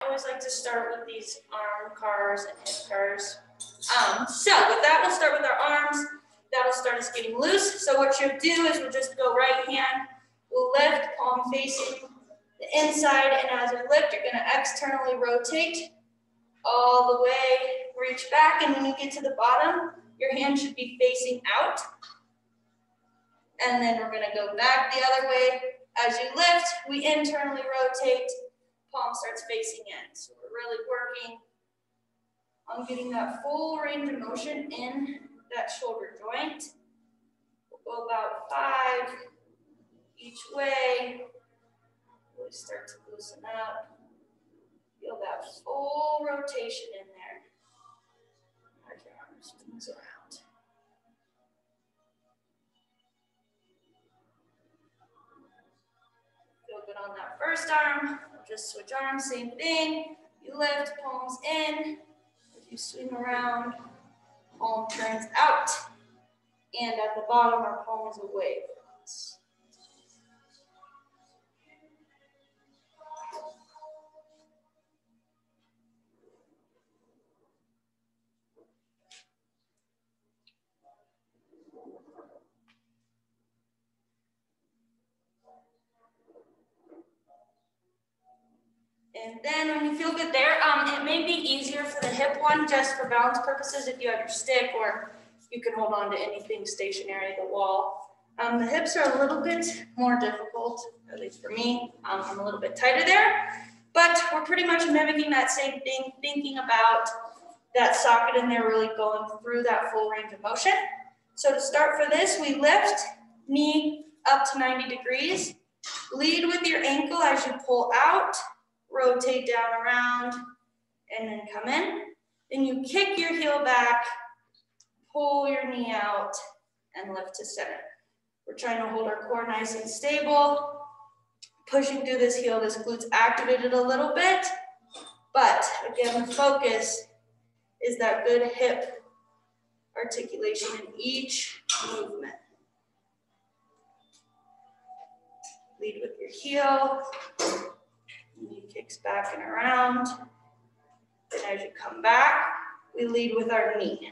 I always like to start with these arm cars and hip cars. So with that, we'll start with our arms. That'll start us getting loose. So what you'll do is we'll just go right hand, we'll lift, palm facing the inside, and as you lift, you're gonna externally rotate all the way, reach back, and when you get to the bottom, your hand should be facing out. And then we're gonna go back the other way. As you lift, we internally rotate, palm starts facing in. So we're really working on getting that full range of motion in that shoulder joint. We'll go about 5 each way. Really start to loosen up. Feel that full rotation in there. As your arm spins around. Feel good on that first arm. Just switch arms, same thing. You lift, palms in. As you swing around, palm turns out. And at the bottom, our palm is away from us. And then when you feel good there, it may be easier for the hip one just for balance purposes if you have your stick, or you can hold on to anything stationary, the wall. The hips are a little bit more difficult, at least for me. I'm a little bit tighter there, but we're pretty much mimicking that same thing, thinking about that socket in there really going through that full range of motion. So to start for this, we lift, knee up to 90 degrees. Lead with your ankle as you pull out. Rotate down around, and then come in. Then you kick your heel back, pull your knee out, and lift to center. We're trying to hold our core nice and stable. Pushing through this heel, this glute's activated a little bit, but again, the focus is that good hip articulation in each movement. Lead with your heel. Knee kicks back and around. Then as you come back, we lead with our knee.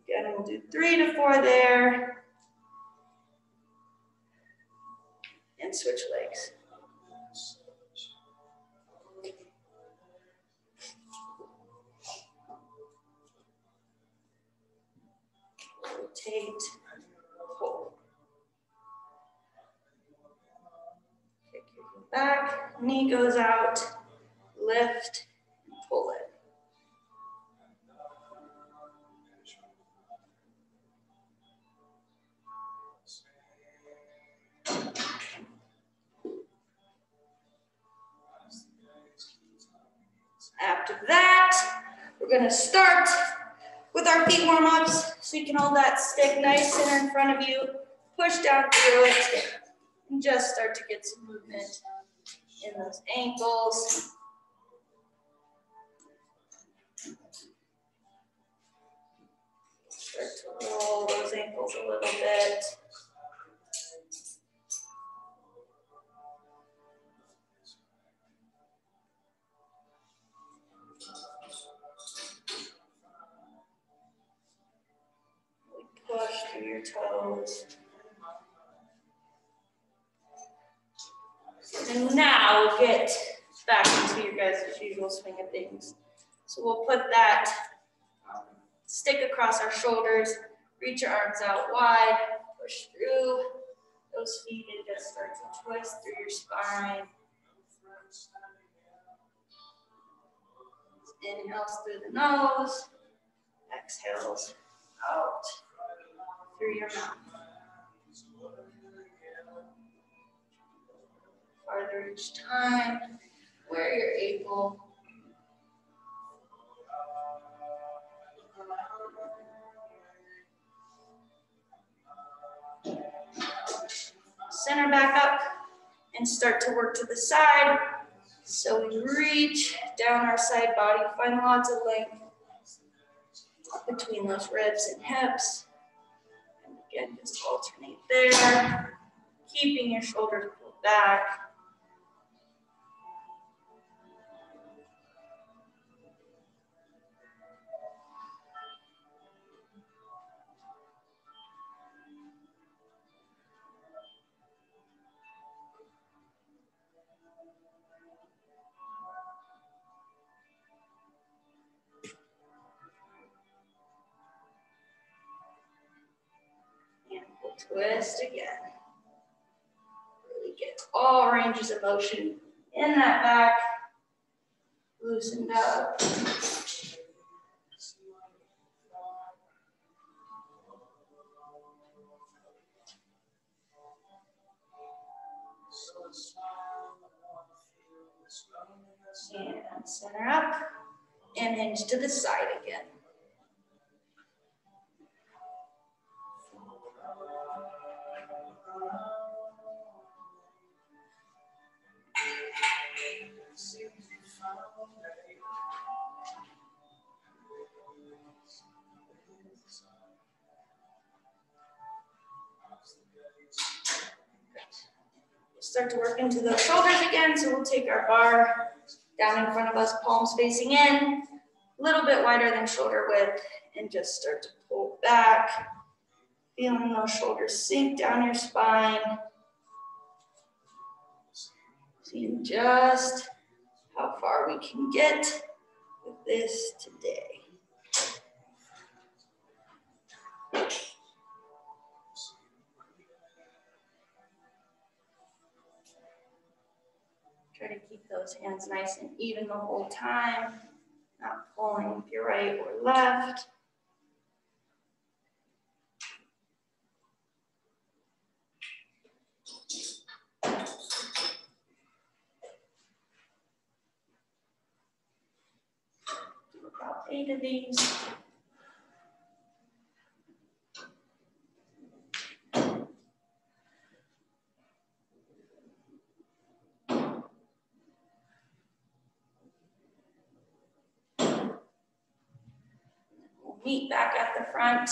Again, we'll do 3 to 4 there. And switch legs. Rotate, pull. Back, knee goes out, lift, pull it. After that, we're going to start with our feet warm-ups, so you can hold that stick nice center in front of you, push down through it, and just start to get some movement in those ankles. Start to roll those ankles a little bit. Push through your toes. And now we'll get back into your guys' usual swing of things. So we'll put that stick across our shoulders, reach your arms out wide, push through those feet and just start to twist through your spine. Inhales through the nose, exhales out through your mouth. Farther each time, where you're able. Center back up and start to work to the side. So we reach down our side body, find lots of length between those ribs and hips. And again, just alternate there, keeping your shoulders pulled back. twist again. Really get all ranges of motion in that back, loosened up. And center up, and hinge to the side again. Start to work into those shoulders again, so we'll take our bar down in front of us, palms facing in, a little bit wider than shoulder width, and just start to pull back, feeling those shoulders sink down your spine. Seeing just how far we can get with this today. Try to keep those hands nice and even the whole time, not pulling with your right or left. Do about 8 of these. Meet back at the front,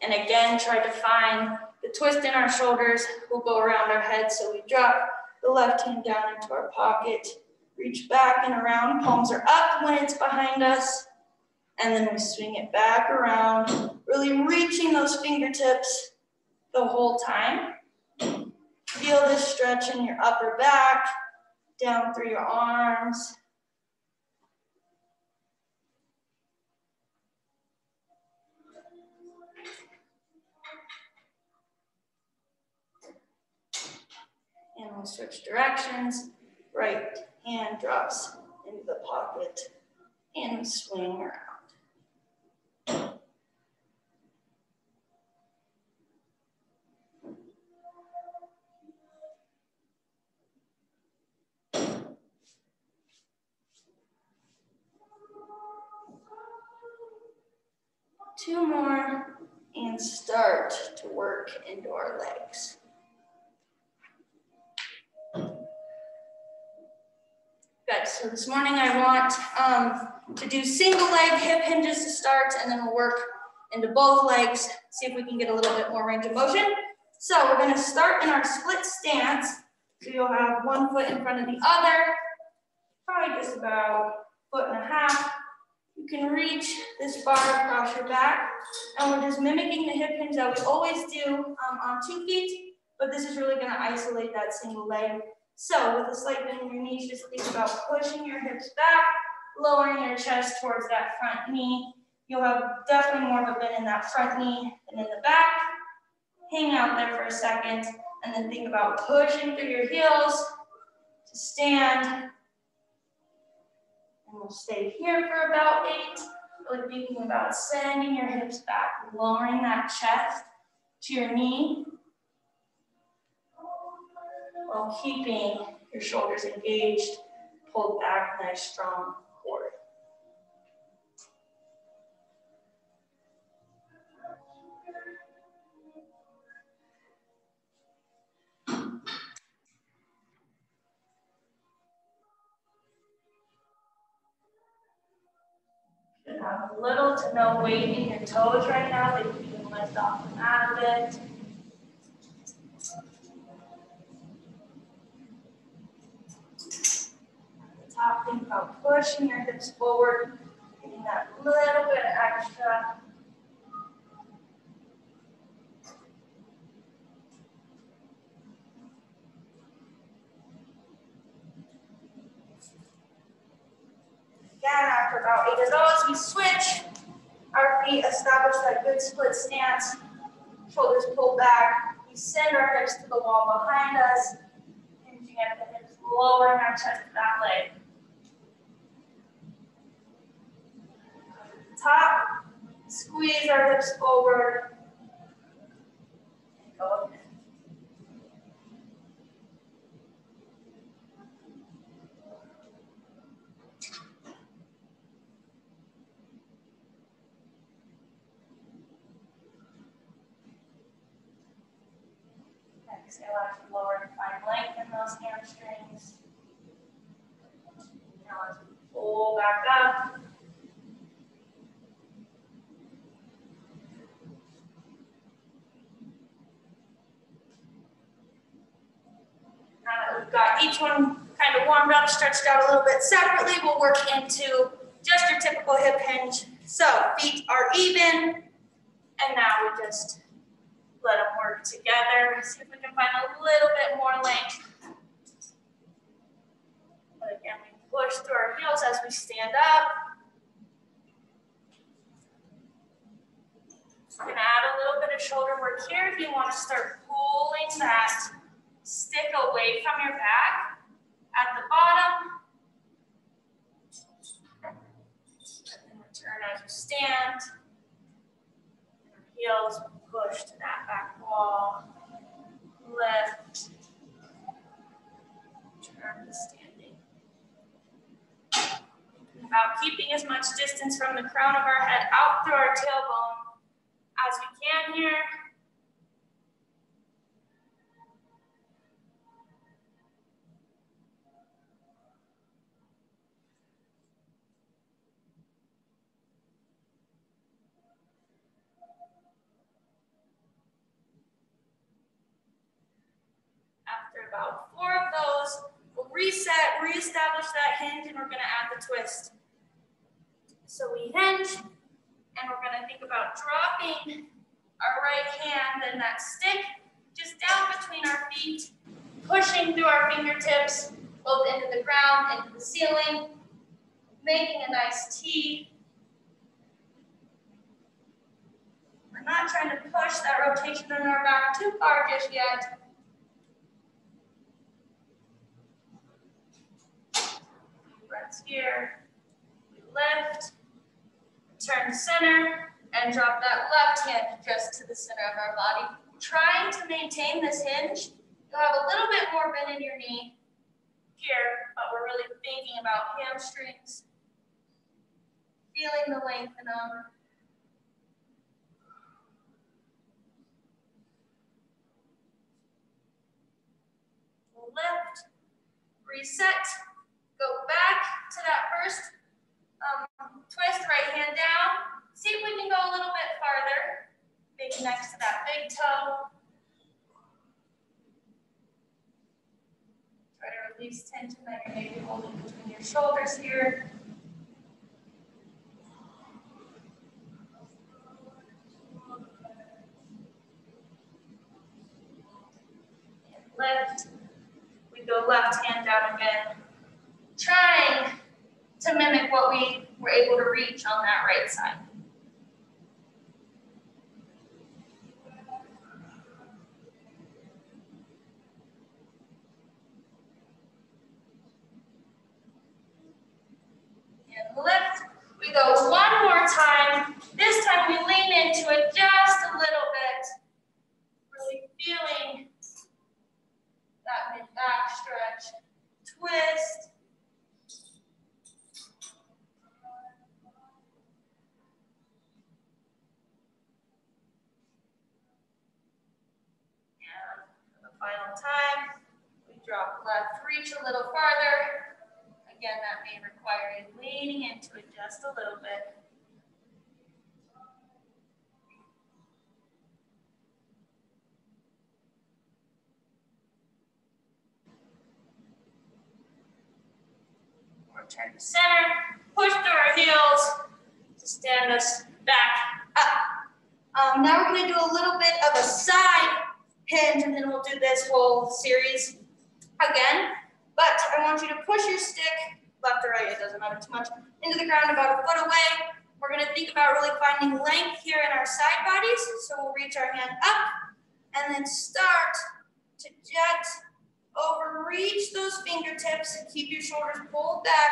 and again try to find the twist in our shoulders. We'll go around our head, so we drop the left hand down into our pocket, reach back and around, palms are up when it's behind us, and then we swing it back around, really reaching those fingertips the whole time. Feel this stretch in your upper back, down through your arms. And we'll switch directions. Right hand drops into the pocket and swing around. Two more and start to work into our legs. Good, so this morning I want to do single leg hip hinges to start, and then we'll work into both legs, see if we can get a little bit more range of motion. So we're gonna start in our split stance. So you'll have one foot in front of the other, probably just about 1.5 feet. You can reach this bar across your back, and we're just mimicking the hip hinge that we always do on 2 feet, but this is really gonna isolate that single leg. So with a slight bend in your knees, just think about pushing your hips back, lowering your chest towards that front knee. You'll have definitely more of a bend in that front knee than in the back. Hang out there for a second, and then think about pushing through your heels to stand. And we'll stay here for about 8. Really thinking about sending your hips back, lowering that chest to your knee, while keeping your shoulders engaged, pulled back, nice strong core. You have little to no weight in your toes right now, that you can lift off the mat a bit. Top, think about pushing your hips forward, getting that little bit extra. Again, after about 8 of those, we switch. Our feet establish that good split stance. Shoulders pulled back. We send our hips to the wall behind us, hinging at the hips, lowering our chest to that leg. Top, squeeze our hips forward, and go up. Exhale out to lower and find length in those hamstrings. Now let's pull back up. Now that we've got each one kind of warmed up, stretched out a little bit separately, we'll work into just your typical hip hinge. So feet are even, and now we just let them work together. See if we can find a little bit more length. But again, we push through our heels as we stand up. We're going to add a little bit of shoulder work here. If you want to start pulling that stick away from your back at the bottom. And then return as you stand. Heels push to that back wall. Lift. Turn to standing. About keeping as much distance from the crown of our head out through our tailbone as we can here. After about 4 of those, we'll reset, reestablish that hinge, and we're going to add the twist. So we hinge, and we're going to think about dropping our right hand and that stick just down between our feet, pushing through our fingertips, both into the ground, into the ceiling, making a nice T. We're not trying to push that rotation in our back too far just yet. Breaths here. We lift, turn center, and drop that left hand just to the center of our body. Trying to maintain this hinge. You'll have a little bit more bend in your knee here, but we're really thinking about hamstrings. Feeling the length in them. Lift, reset, go back to that first twist, right hand down. See if we can go a little bit farther. Maybe next to that big toe. Try to release tension that you're maybe holding between your shoulders here. And lift. We go left hand down again. Trying to mimic what we were able to reach on that right side. And lift. We go one more time. This time we lean into it just a little bit. Really feeling that mid-back stretch. Twist. And for the final time, we drop left, reach a little farther. Again, that may require you leaning into it just a little bit. Return to center, push through our heels to stand us back up. Now we're going to do a little bit of a side hinge, and then we'll do this whole series again. But I want you to push your stick, left or right, it doesn't matter too much, into the ground about a foot away. We're going to think about really finding length here in our side bodies. So we'll reach our hand up, And then start to jet over, reach those fingertips, keep your shoulders pulled back,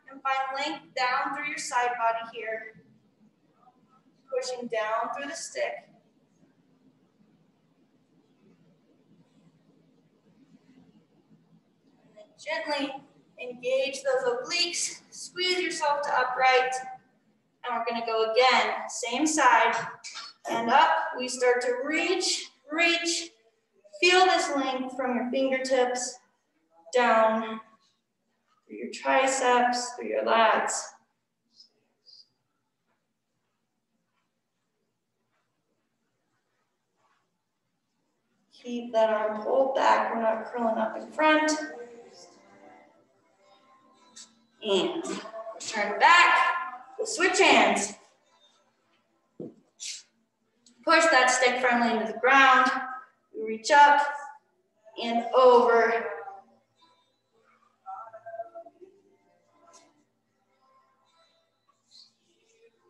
and find length down through your side body here. Pushing down through the stick. And then gently engage those obliques, squeeze yourself to upright, and we're gonna go again, same side, and up. We start to reach, reach. Feel this length from your fingertips down through your triceps, through your lats. Keep that arm pulled back. We're not curling up in front. And turn back. We'll switch hands. Push that stick firmly into the ground. We reach up and over.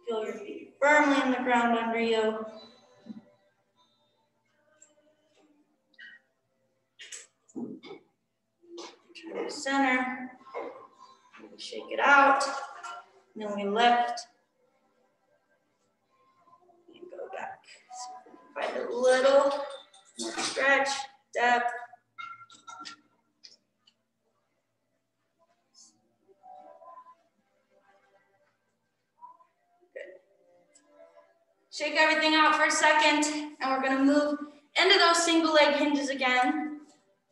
Feel your feet firmly in the ground under you. Turn to center. Shake it out. And then we lift. And go back. So find a little more stretch, depth. Shake everything out for a second, and we're gonna move into those single leg hinges again.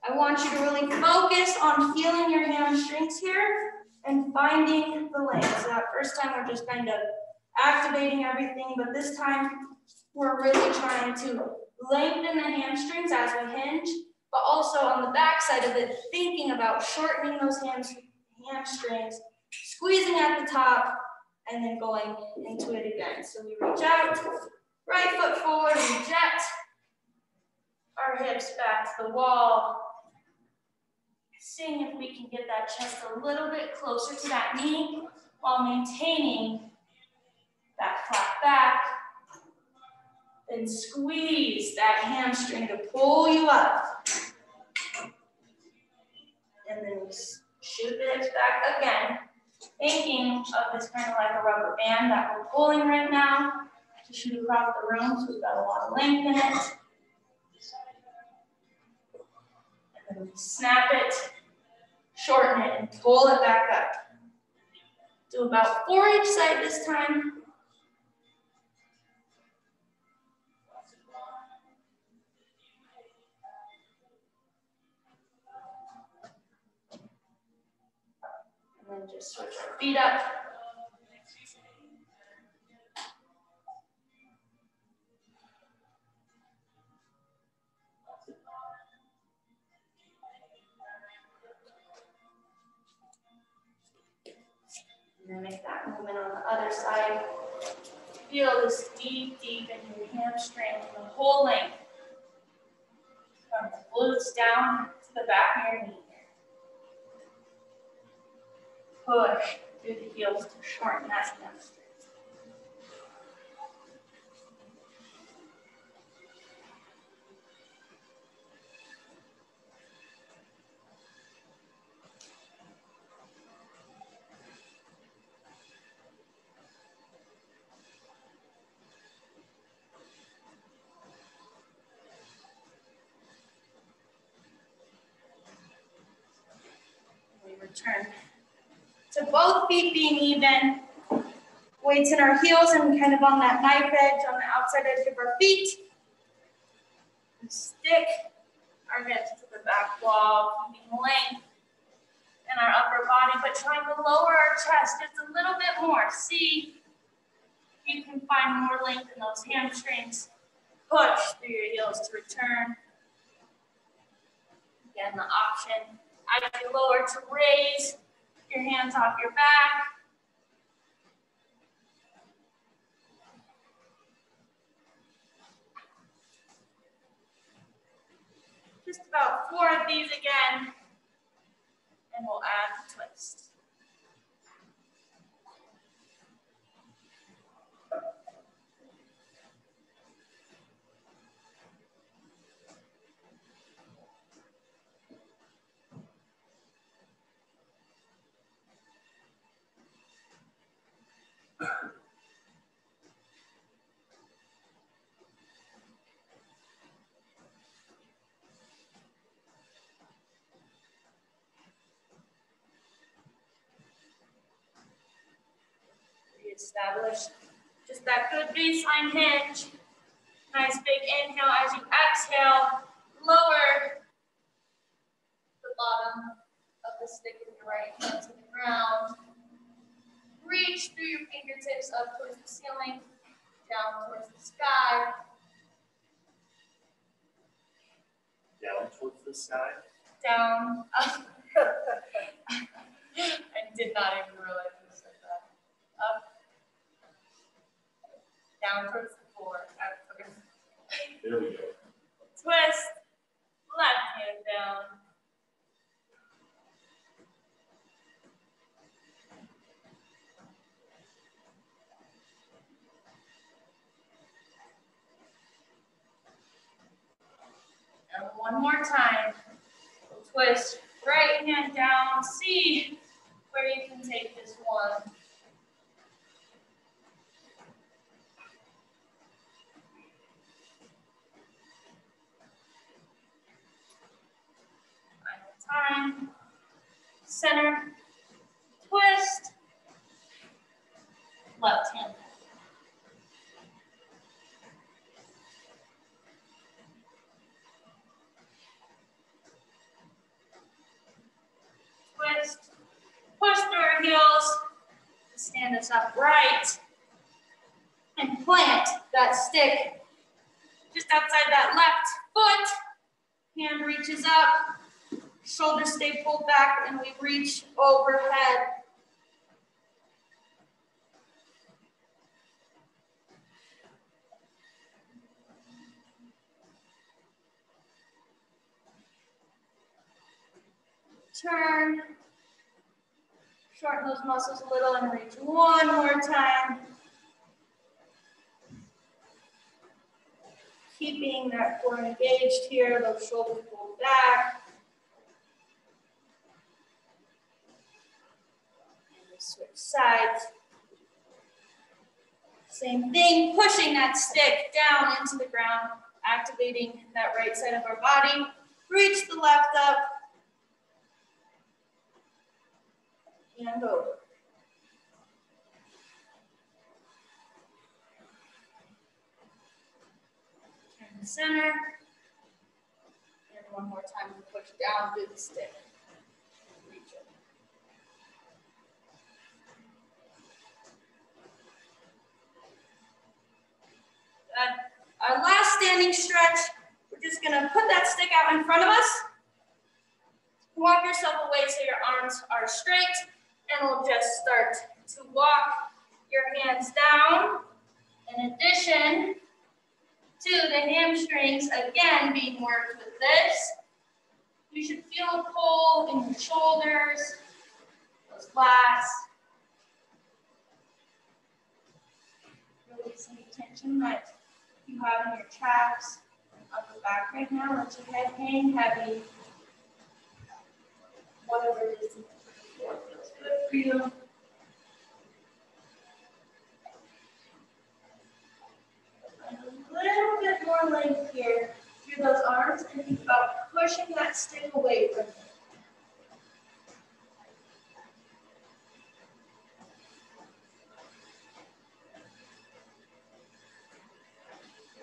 I want you to really focus on feeling your hamstrings here and finding the length. So that first time we're just kind of activating everything, but this time we're really trying to lengthen the hamstrings as we hinge, but also on the back side of it, thinking about shortening those hamstrings, squeezing at the top, and then going into it again. So we reach out, right foot forward, and jet our hips back to the wall. Seeing if we can get that chest a little bit closer to that knee while maintaining that flat back. Then squeeze that hamstring to pull you up. And then we shoot the hips back again. Thinking of this kind of like a rubber band that we're pulling right now to shoot across the room, so we've got a lot of length in it. And then we snap it, shorten it, and pull it back up. Do about 4 each side this time. And then just switch our feet up. And then make that movement on the other side. Feel this deep, deep in your hamstring, the whole length. From the glutes down to the back of your knee. Push through the heels to shorten that hamstring. Return to both feet being even, weights in our heels and kind of on that knife edge on the outside edge of our feet. And stick our hips to the back wall, keeping length in our upper body, but trying to lower our chest just a little bit more. See if you can find more length in those hamstrings. Push through your heels to return. Again, the option. As you lower to raise your hands off your back. Just about 4 of these again, and we'll add the twist. Reestablish just that good baseline hinge. Nice big inhale as you exhale. Lower the bottom of the stick in your right hand to the ground. Reach through your fingertips up towards the ceiling, down towards the sky. Down towards the sky? Down. Up. I did not even realize you said that. Up. Down towards the floor. Okay. There we go. Twist. Left hand down. And one more time. Twist right hand down. See where you can take this one. Final time. Center. Twist. Left hand. Twist, push through our heels, stand us upright, and plant that stick just outside that left foot. Hand reaches up, shoulders stay pulled back, and we reach overhead. Turn, shorten those muscles a little and reach one more time. Keeping that core engaged here, those shoulders pulled back. And we switch sides. Same thing, pushing that stick down into the ground, activating that right side of our body. Reach the left up. And over. Turn the center. And one more time, we push down through the stick. Reach it. Good. Our last standing stretch, we're just gonna put that stick out in front of us. Walk yourself away so your arms are straight. And we'll just start to walk your hands down. In addition to the hamstrings, again, being worked with this, you should feel a pull in your shoulders, those lats. Release any tension that you have in your traps, upper back right now. Let your head hang heavy. Whatever it is. Good for you. And a little bit more length here through those arms and think about pushing that stick away from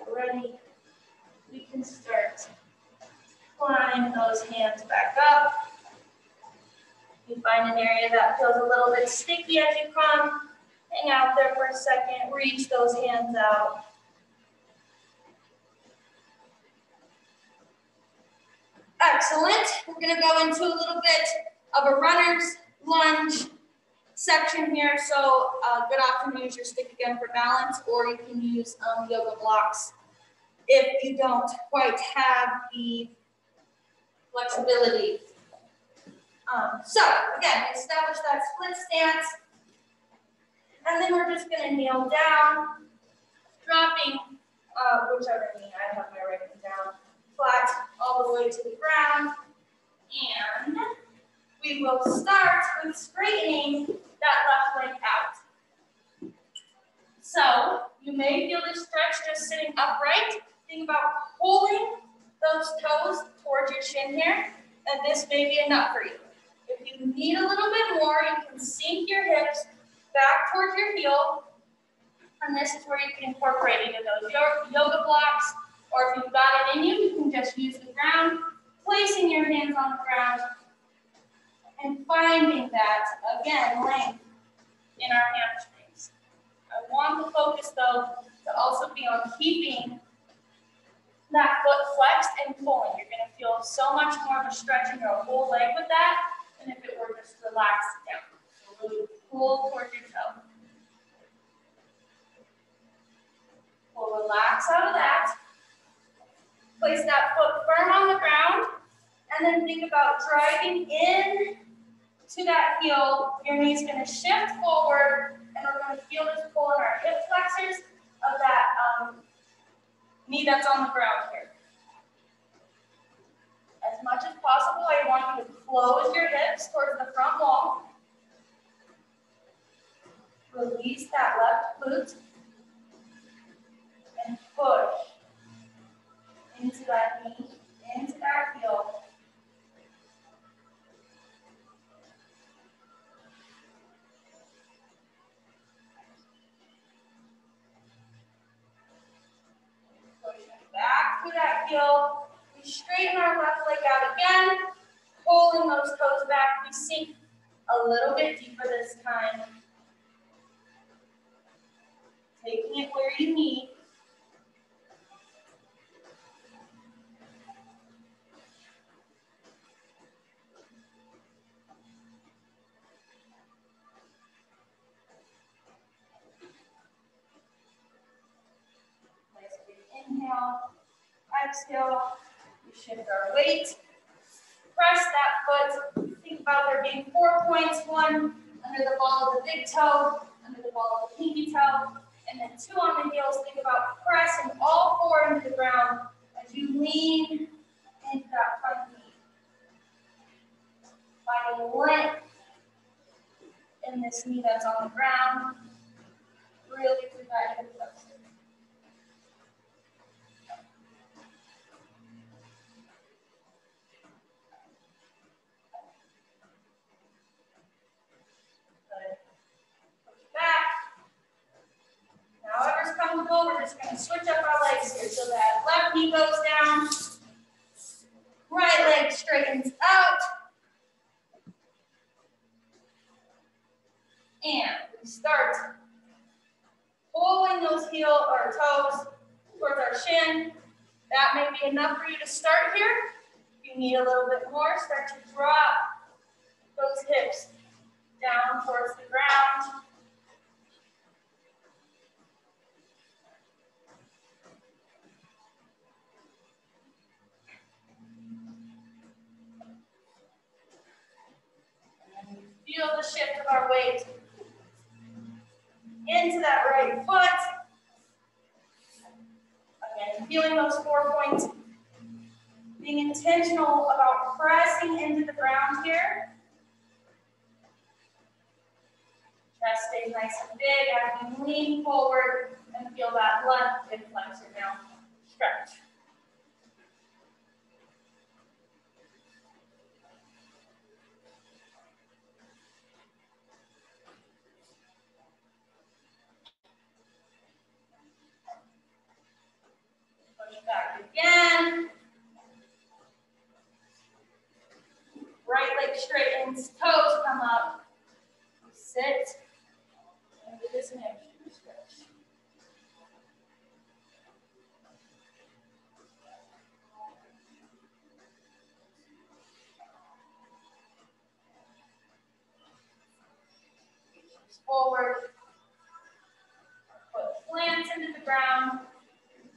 you. Ready? We can start flying those hands back up. You find an area that feels a little bit sticky as you come. Hang out there for a second. Reach those hands out. Excellent. We're going to go into a little bit of a runner's lunge section here. So good option to use your stick again for balance, or you can use yoga blocks if you don't quite have the flexibility. So again, establish that split stance, and then we're just going to kneel down, dropping whichever knee. I have my right knee down, flat all the way to the ground, and we will start with straightening that left leg out. So you may feel this stretch just sitting upright. Think about pulling those toes towards your shin here, and this may be enough for you. If you need a little bit more, you can sink your hips back towards your heel. And this is where you can incorporate either those yoga blocks, or if you've got it in you, you can just use the ground, placing your hands on the ground and finding that, again, length in our hamstrings. I want the focus, though, to also be on keeping that foot flexed and pulling. You're going to feel so much more of a stretch in your whole leg with that than if it were just relaxed down. So really pull towards your toe. We'll relax out of that. Place that foot firm on the ground, and then think about driving in to that heel. Your knee's going to shift forward, and we're going to feel this pull in our hip flexors of that knee that's on the ground here. As much as possible, I want you to close your hips towards the front wall. Release that left glute. And push into that knee, into that heel. Push back to that heel. We straighten our left leg out again, pulling those toes back. We sink a little bit deeper this time. Taking it where you need. Inhale, exhale, we shift our weight, press that foot, think about there being 4 points, one under the ball of the big toe, under the ball of the pinky toe, and then 2 on the heels. Think about pressing all 4 into the ground as you lean into that front knee. Finding length in this knee that's on the ground, really through that hip flexor. However's comfortable, we're just going to switch up our legs here. So that left knee goes down, right leg straightens out, and we start pulling those heel or toes towards our shin. That may be enough for you to start here. If you need a little bit more, start to drop those hips down towards the ground. Feel the shift of our weight into that right foot. Again, feeling those 4 points. Being intentional about pressing into the ground here. Chest stays nice and big as we lean forward and feel that left hip flexor now stretch. Back again. Right leg straightens, toes come up. Sit. And do this hamstring stretch. Forward. Foot plants into the ground.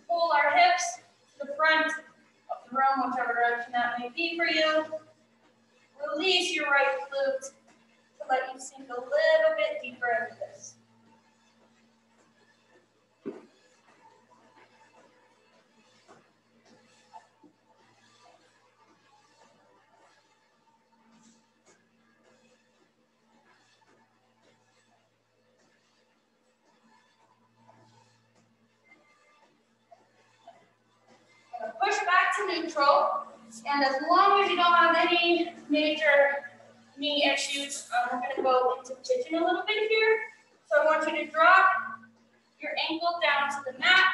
Pull our hips to the front of the room, whichever direction that may be for you. Release your right glute to let you sink a little bit deeper into this. Push back to neutral, and as long as you don't have any major knee issues, we're going to go into pigeon a little bit here. So I want you to drop your ankle down to the mat.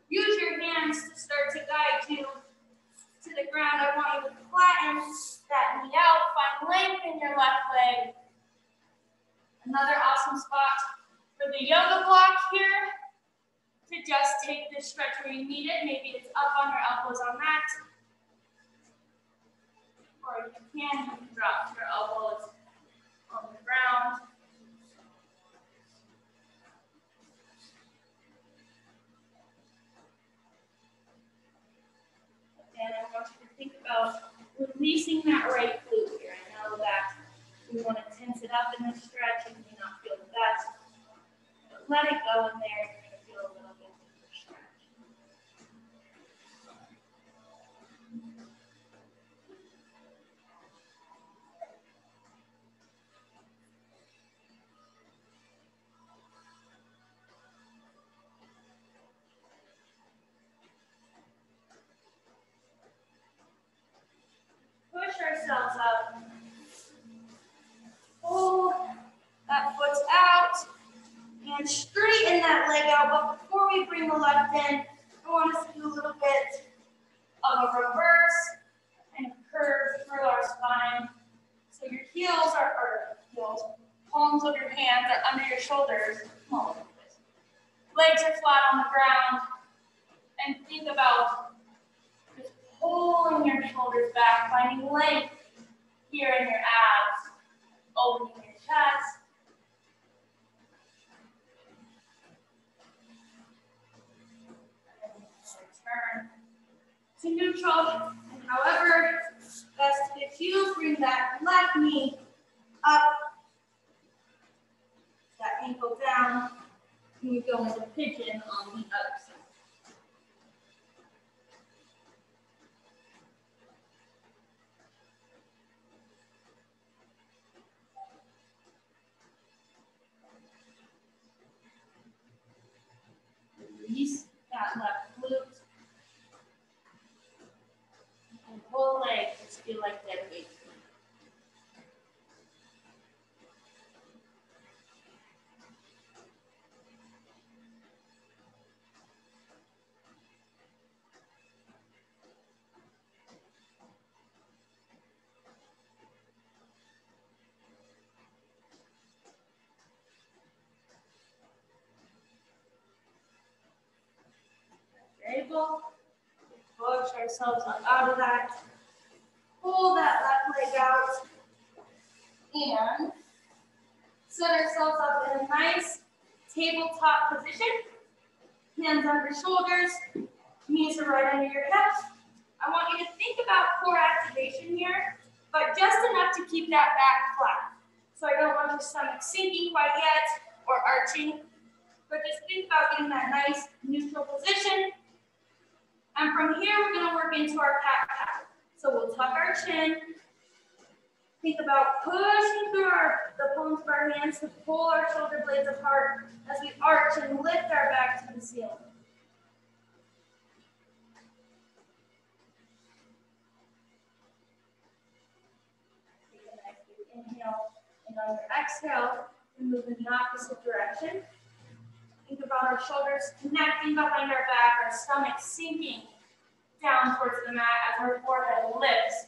Use your hands to start to guide you to the ground. I want you to flatten that knee out. Find length in your left leg. Another awesome spot for the yoga block here to just take this stretch where you need it. Maybe it's up on your elbows on that. Or if you can drop your elbows on the ground. And I want you to think about releasing that right glute here. I know that we want to tense it up in this stretch and you may not feel the best. But let it go in there. You're going to feel a little bit deeper stretch. Push ourselves up. Pull that foot out and straighten that leg out. But before we bring the left in, I want us to do a little bit of a reverse and curve through our spine. So your heels are, palms of your hands are under your shoulders. Legs are flat on the ground. And think about just pulling your shoulders back, finding length here in your abs, opening your chest. And return to neutral. And however best fits you, bring that left knee up, that ankle down, and we go into pigeon on the other side. Release that left glute. And whole leg just feel like dead weight. Able to push ourselves up out of that. Pull that left leg out. And set ourselves up in a nice tabletop position. Hands under shoulders. Knees are right under your hips. I want you to think about core activation here, but just enough to keep that back flat. So I don't want your stomach sinking quite yet or arching, but just think about getting that nice neutral position. And from here, we're going to work into our cat-cow. So we'll tuck our chin. Think about pushing through the palms of our hands to pull our shoulder blades apart as we arch and lift our back to the ceiling. Take a nice big inhale, and on your exhale, we move in the opposite direction. Think about our shoulders connecting behind our back, our stomach sinking down towards the mat as our forehead lifts.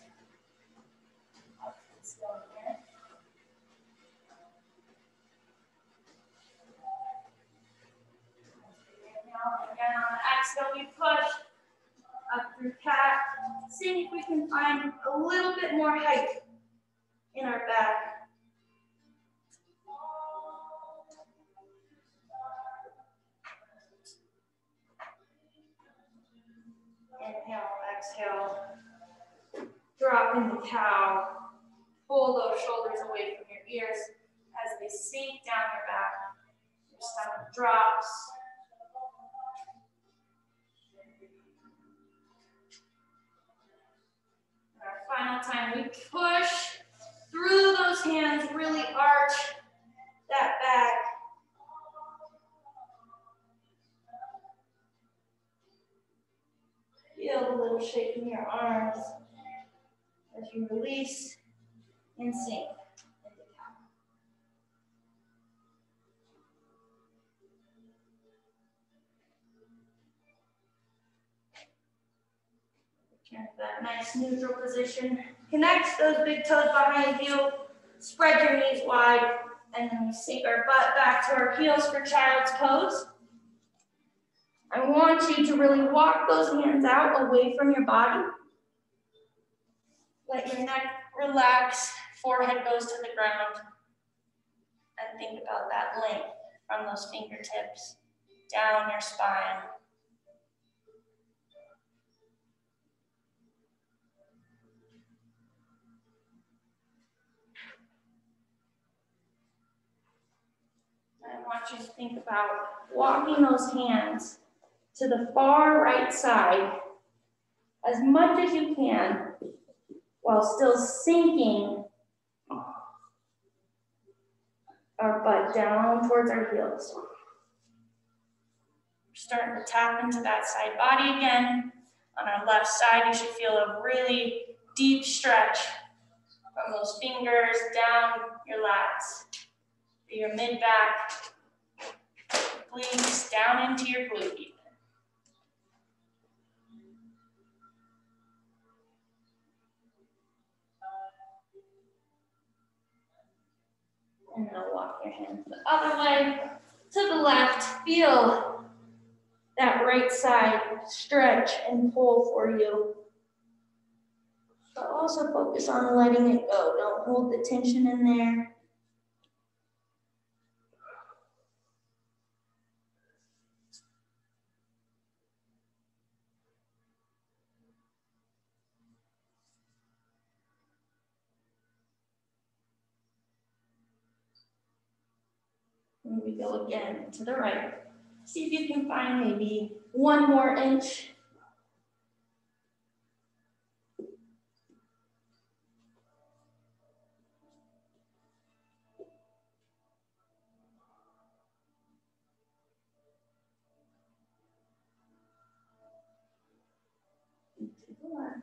Up to the ceiling here. Inhale, again on the exhale, we push up through cat. See if we can find a little bit more height in our back. Inhale, exhale, drop in the cow. Pull those shoulders away from your ears as they sink down your back. Your stomach drops. And our final time, we push through those hands, really arch that back. Feel a little shake in your arms as you release and sink into cow. Turn to that nice neutral position. Connect those big toes behind you. Spread your knees wide. And then we sink our butt back to our heels for child's pose. I want you to really walk those hands out away from your body. Let your neck relax, forehead goes to the ground. And think about that length from those fingertips down your spine. I want you to think about walking those hands to the far right side as much as you can while still sinking our butt down towards our heels. We're starting to tap into that side body again. On our left side, you should feel a really deep stretch from those fingers down your lats, your mid-back, obliques down into your glute even. And now walk your hands the other way to the left. Feel that right side stretch and pull for you. But also focus on letting it go. Don't hold the tension in there. And we go again to the right. See if you can find maybe 1 more inch. To the left.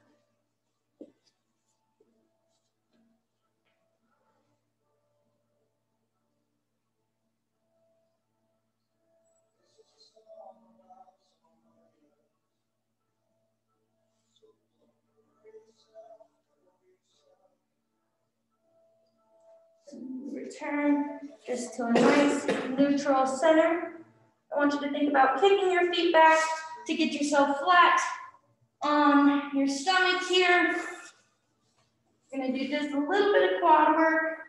Return just to a nice neutral center. I want you to think about kicking your feet back to get yourself flat on your stomach here. We're gonna do just a little bit of quad work,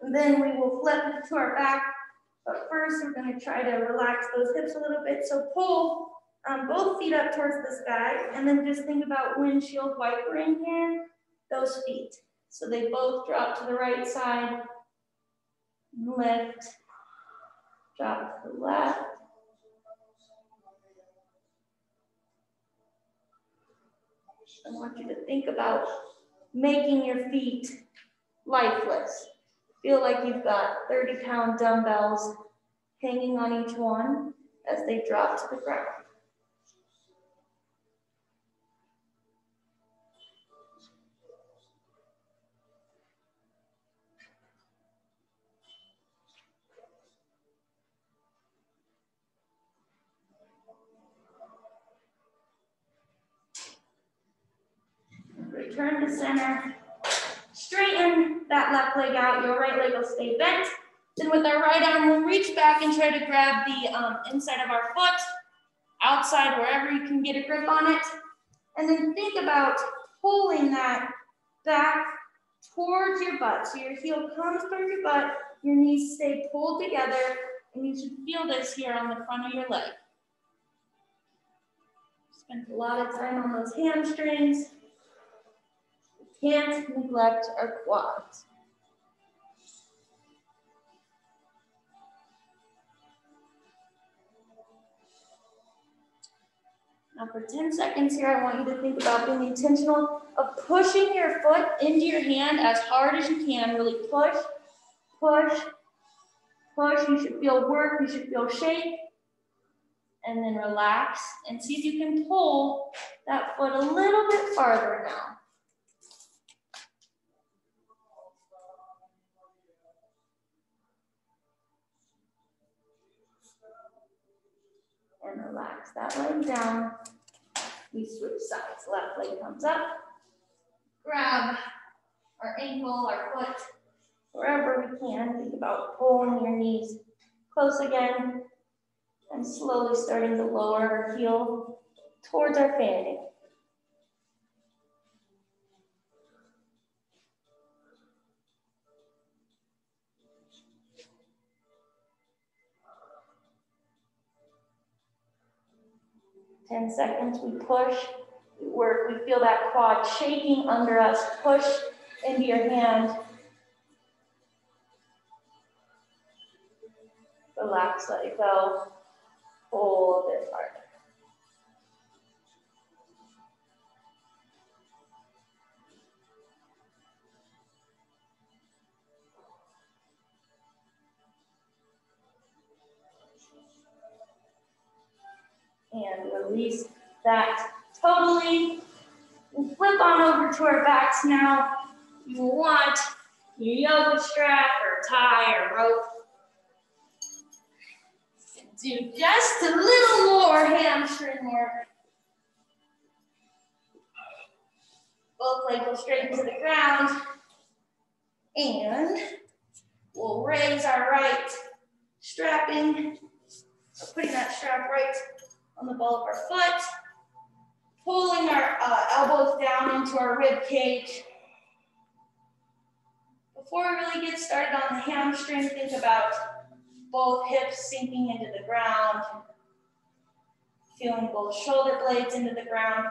and then we will flip to our back. But first, we're gonna try to relax those hips a little bit. So pull both feet up towards the sky, and then just think about windshield wipering here, those feet. So they both drop to the right side, lift, drop to the left. I want you to think about making your feet lifeless. Feel like you've got 30-pound dumbbells hanging on each one as they drop to the ground. Return to center. Straighten that left leg out. Your right leg will stay bent. Then with our right arm, we'll reach back and try to grab the inside of our foot, outside, wherever you can get a grip on it. And then think about pulling that back towards your butt. So your heel comes towards your butt, your knees stay pulled together, and you should feel this here on the front of your leg. Spent a lot of time on those hamstrings. We can't neglect our quads. Now for 10 seconds here, I want you to think about being intentional of pushing your foot into your hand as hard as you can. Really push, push, push. You should feel work, you should feel shake. And then relax and see if you can pull that foot a little bit farther now. And relax that leg down. we switch sides. Left leg comes up, grab our ankle, our foot, wherever we can. Think about pulling your knees close again and slowly starting to lower our heel towards our fanny. Ten seconds, we push, we work, we feel that quad shaking under us. Push into your hand. Relax, let it go. Pull a bit harder. And release that totally. We'll flip on over to our backs now. You want your yoga strap or tie or rope. Do just a little more hamstring work. Both legs will straighten to the ground. And we'll raise our right strapping. So putting that strap right on the ball of our foot. Pulling our elbows down into our rib cage. Before we really get started on the hamstring, think about both hips sinking into the ground. Feeling both shoulder blades into the ground.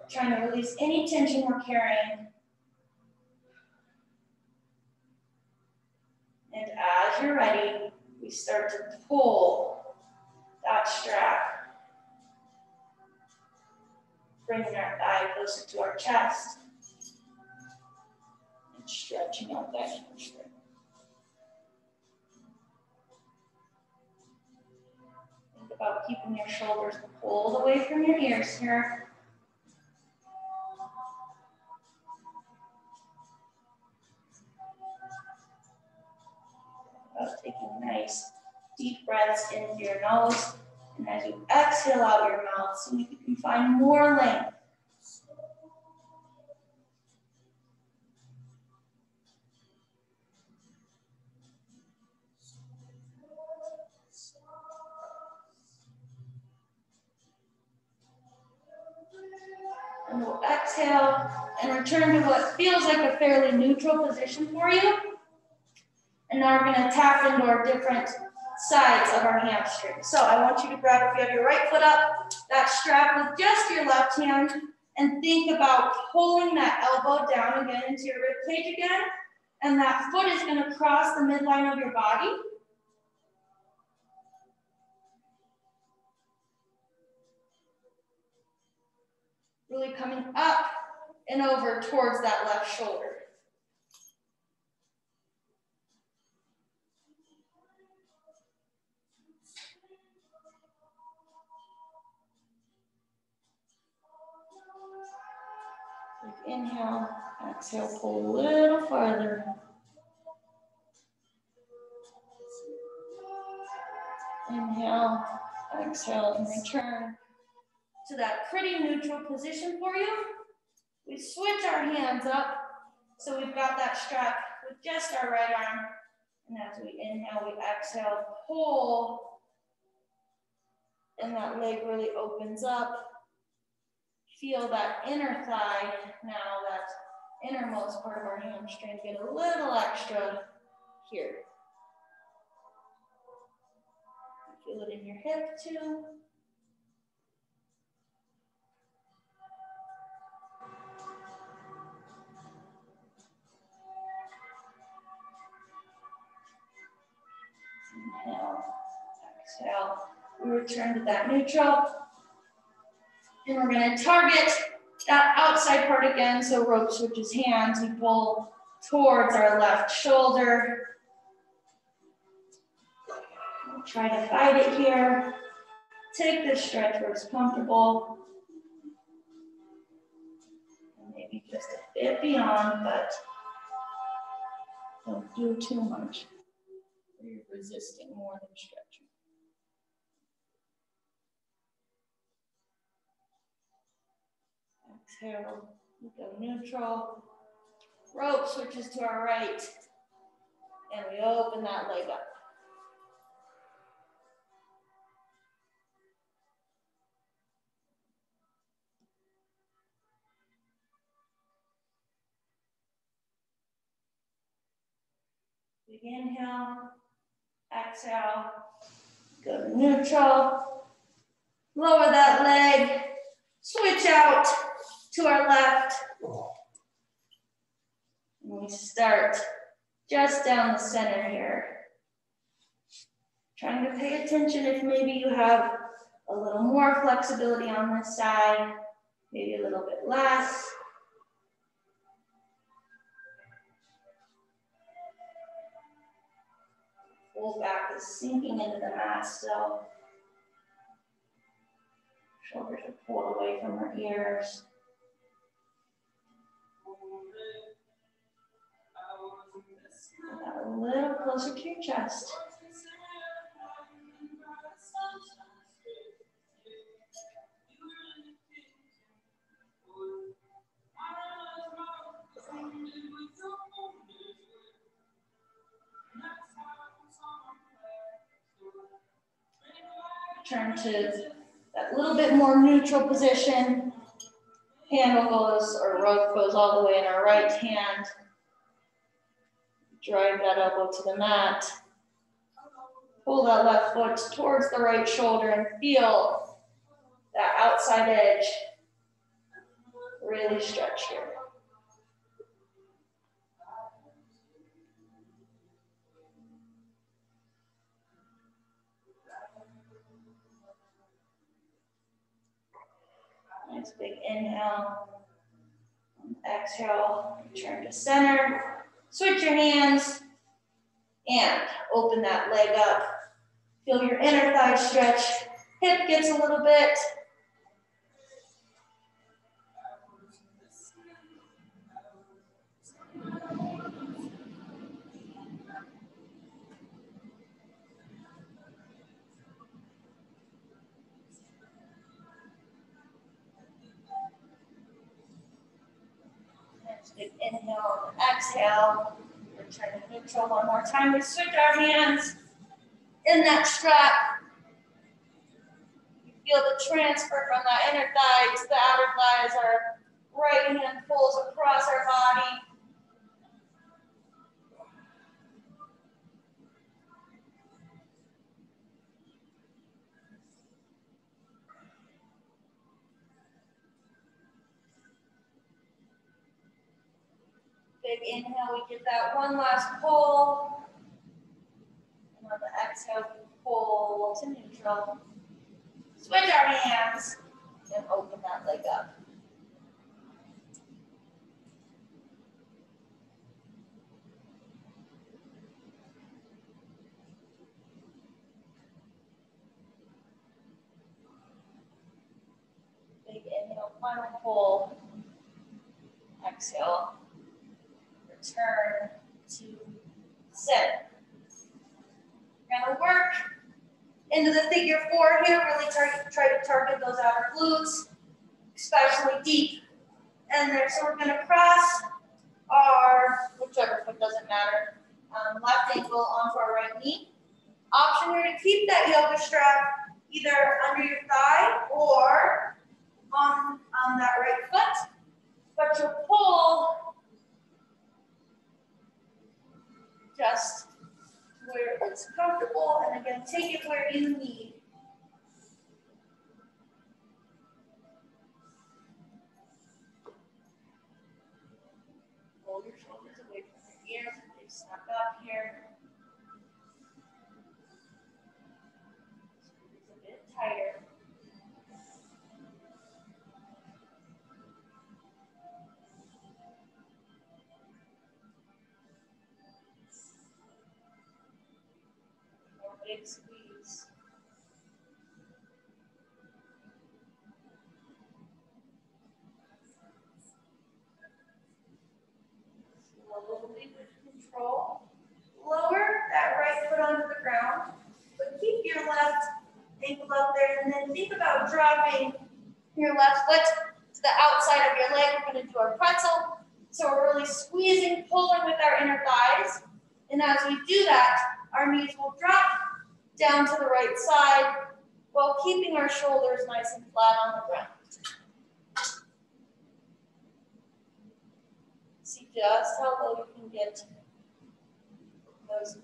Trying to release any tension we're carrying. And as you're ready, we start to pull that strap. Bringing our thigh closer to our chest. And stretching out that hamstring. Think about keeping your shoulders pulled away from your ears here. About taking nice deep breaths into your nose. And as you exhale out your mouth, see if you can find more length. And we'll exhale and return to what feels like a fairly neutral position for you. And now we're going to tap into our different sides of our hamstring. So I want you to grab, if you have your right foot up, that strap with just your left hand, and think about pulling that elbow down again into your rib cage again. And that foot is going to cross the midline of your body. Really coming up and over towards that left shoulder. Inhale, exhale, pull a little farther. Inhale, exhale, and return to that pretty neutral position for you. We switch our hands up, so we've got that strap with just our right arm. And as we inhale, we exhale, pull, and that leg really opens up. Feel that inner thigh, now that innermost part of our hamstring, get a little extra here. Feel it in your hip too. Inhale, exhale. We return to that neutral. And we're going to target that outside part again. So rope switches hands. We pull towards our left shoulder. We'll try to fight it here. Take this stretch where it's comfortable. And maybe just a bit beyond, but don't do too much. You're resisting more than stretching. Exhale, we go neutral. Rope switches to our right, and we open that leg up. Big inhale, exhale, go to neutral, lower that leg, switch out to our left. And we start just down the center here. Trying to pay attention if maybe you have a little more flexibility on this side, maybe a little bit less. Full back is sinking into the mat still. Shoulders are pulled away from our ears. Pull that a little closer to your chest. Turn to that little bit more neutral position. Handle goes, or rope goes all the way in our right hand. Drive that elbow to the mat. Pull that left foot towards the right shoulder and feel that outside edge. Really stretch here. Nice big inhale. Exhale, return to center. Switch your hands and open that leg up. Feel your inner thigh stretch. Hip gets a little bit. Big inhale, exhale. Return to neutral one more time. We switch our hands in that strap. You feel the transfer from that inner thigh to the outer thigh as our right hand pulls across our body. Big inhale, we get that one last pull. And on the exhale, we pull to neutral. Switch our hands and open that leg up. Big inhale, final pull. Exhale. Return to center. We're going to work into the figure four here. Really try to target those outer glutes, especially deep in there. So we're going to cross our, whichever foot doesn't matter, left ankle onto our right knee. Option here to keep that yoga strap either under your thigh or on that right foot. But you'll pull just where it's comfortable, and again, take it where you need. Pull your shoulders away from your ears, they snap up here. Squeeze a bit tighter. Big squeeze. Slowly with control. Lower that right foot onto the ground, but keep your left ankle up there, and then think about dropping your left foot to the outside of your leg. We're going to do our pretzel. So we're really squeezing, pulling with our inner thighs. And as we do that, our knees will drop down to the right side while keeping our shoulders nice and flat on the ground. See just how low you can get those knees.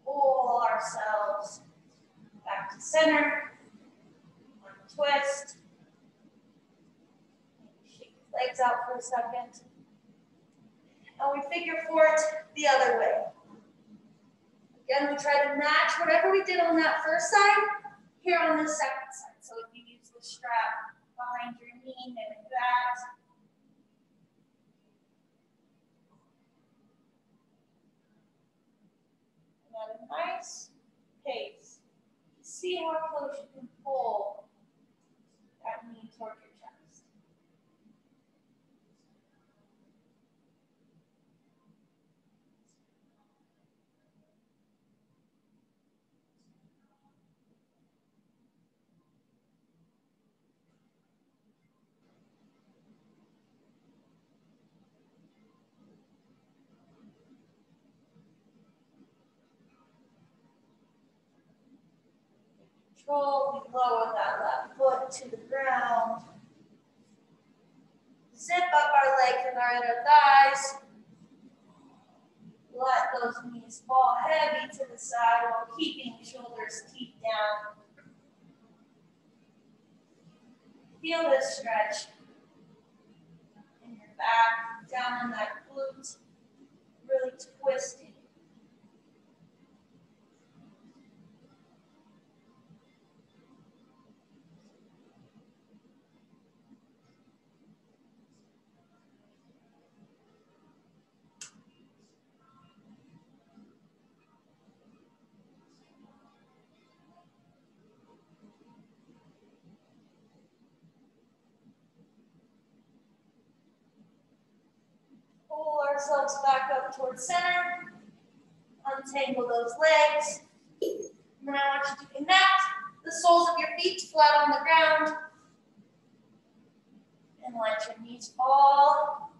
Pull ourselves back to center. One twist. Shake the legs out for a second. And we figure four it the other way. Again, we try to match whatever we did on that first side here on this second side. So if you use the strap behind your knee, mimic that. And at a nice pace, see how close you can pull that knee toward your chest. Control, we lower that left foot to the ground. Zip up our legs and our inner thighs. Let those knees fall heavy to the side while keeping shoulders deep down. Feel this stretch in your back, down in that glute, really twisting. Pull ourselves back up towards center. Untangle those legs. And then I want you to connect the soles of your feet flat on the ground. And let your knees fall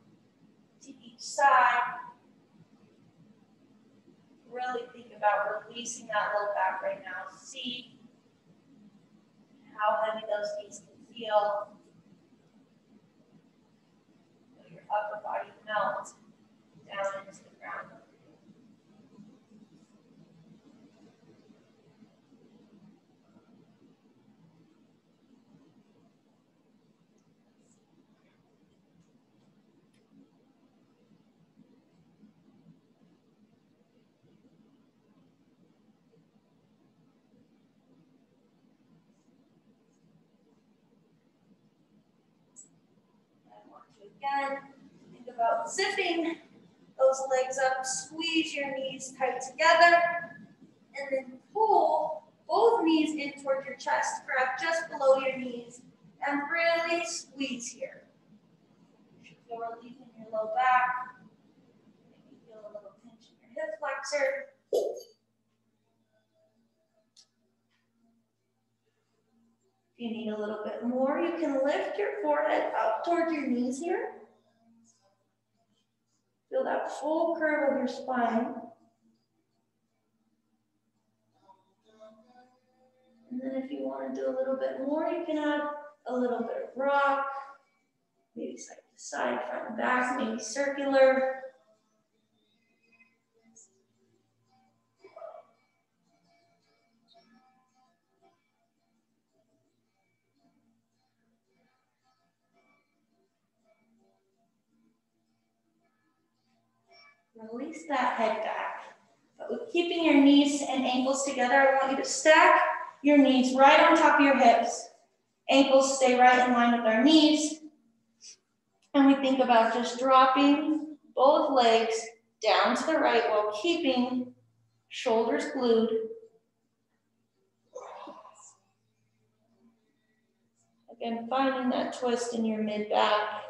to each side. Really think about releasing that low back right now. See how heavy those knees can feel. Feel your upper body melt down into the ground. Again, think about zipping those legs up, squeeze your knees tight together, and then pull both knees in toward your chest. Grab just below your knees and really squeeze here. You should feel relief in your low back. Maybe feel a little pinch in your hip flexor. If you need a little bit more, you can lift your forehead up toward your knees here. Feel that full curve of your spine. And then if you want to do a little bit more, you can add a little bit of rock, maybe side to side, front and back, maybe circular. Release that head back. But with keeping your knees and ankles together, I want you to stack your knees right on top of your hips. Ankles stay right in line with our knees. And we think about just dropping both legs down to the right while keeping shoulders glued Again, finding that twist in your mid back.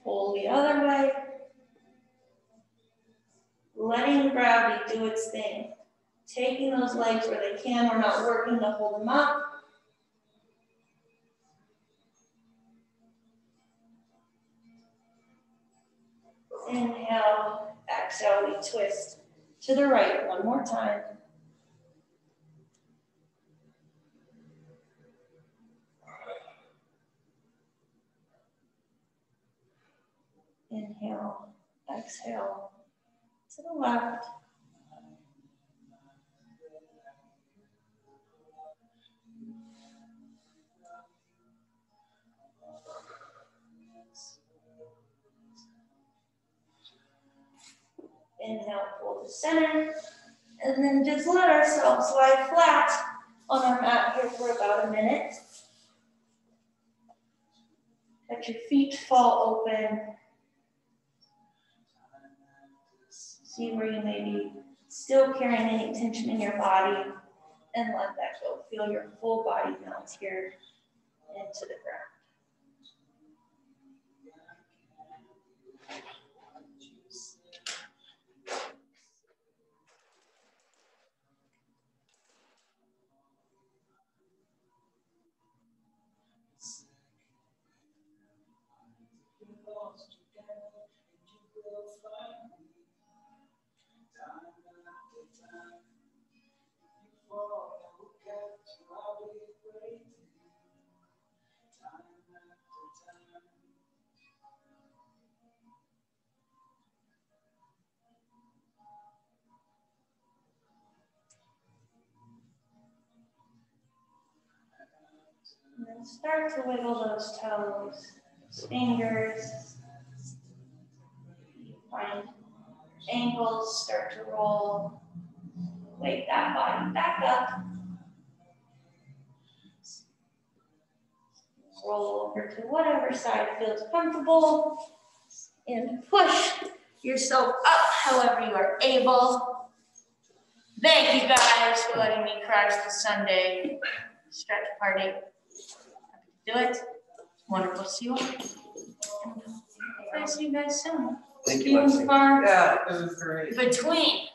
Pull the other way. Letting gravity do its thing. Taking those legs where they can. We're not working to hold them up. Inhale, exhale, we twist to the right one more time. Inhale, exhale to the left. Inhale, pull to center, and then just let ourselves lie flat on our mat here for about a minute. Let your feet fall open. See where you may be still carrying any tension in your body, and let that go. Feel your full body melt here into the ground. And then start to wiggle those toes, fingers. Find ankles start to roll. Wake that body back up. Roll over to whatever side feels comfortable. And push yourself up however you are able. Thank you guys for letting me crash the Sunday stretch party. Happy to do it. Wonderful to see you all. I'll see you guys soon. Thank you, Lexi. Yeah, it was great. Between